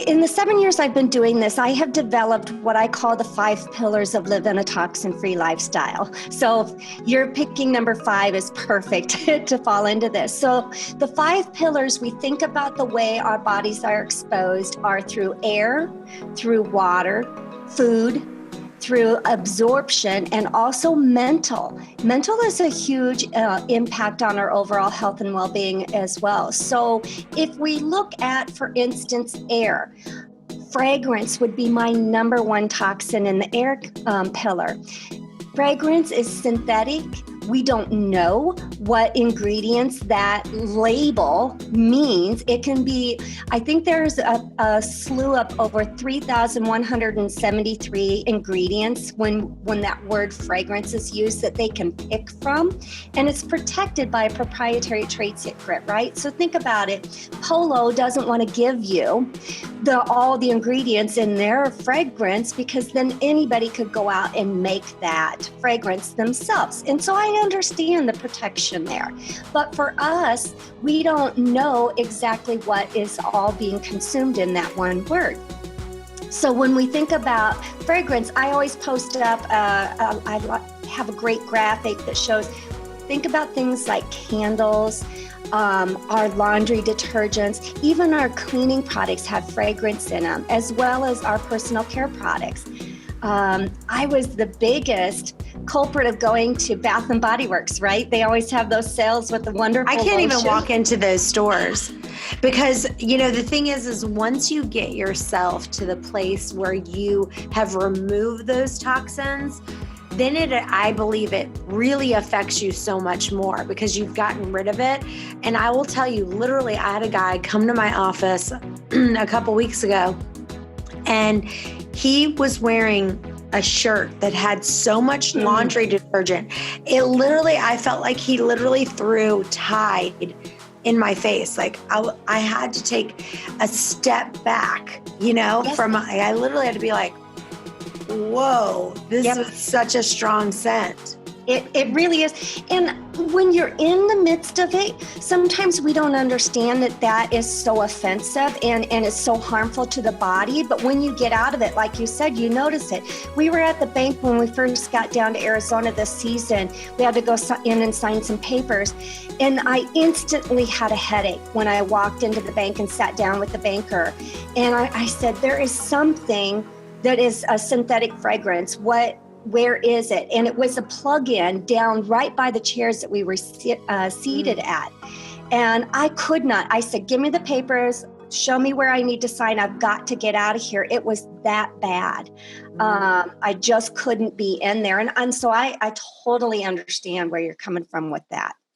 In the 7 years I've been doing this, I have developed what I call the 5 pillars of living a toxin-free lifestyle. So you're picking number 5 is perfect to fall into this. So the 5 pillars, we think about the way our bodies are exposed are through air, through water, food, through absorption, and also mental. Mental is a huge impact on our overall health and well-being as well. So if we look at, for instance, air, fragrance would be my number 1 toxin in the air pillar. Fragrance is synthetic. We don't know what ingredients that label means. It can be, I think there's a slew of over 3,173 ingredients when that word fragrance is used that they can pick from. And it's protected by a proprietary trade secret, right? So think about it. Polo doesn't want to give you all the ingredients in their fragrance because then anybody could go out and make that fragrance themselves. And so I understand the protection there. But for us, we don't know exactly what is all being consumed in that one word. So when we think about fragrance, I always post up, I have a great graphic that shows, think about things like candles, our laundry detergents, even our cleaning products have fragrance in them, as well as our personal care products. I was the biggest culprit of going to Bath and Body Works, right? They always have those sales with the wonderful I can't lotion. even walk into those stores because, you know, the thing is once you get yourself to the place where you have removed those toxins, then I believe it really affects you so much more because you've gotten rid of it. And I will tell you, literally, I had a guy come to my office a couple weeks ago, and he was wearing a shirt that had so much laundry detergent. I felt like he literally threw Tide in my face. Like I had to take a step back, you know, Yes. I literally had to be like, whoa, this is such a strong scent. It really is. And when you're in the midst of it, sometimes we don't understand that is so offensive and it's so harmful to the body. But when you get out of it, like you said, you notice it. We were at the bank when we first got down to Arizona this season. We had to go in and sign some papers. And I instantly had a headache when I walked into the bank and sat down with the banker. And I said, there is something that is a synthetic fragrance. Where is it? And it was a plug-in down right by the chairs that we were seated at. And I could not. I said, give me the papers, show me where I need to sign. I've got to get out of here. It was that bad. I just couldn't be in there. And so I totally understand where you're coming from with that.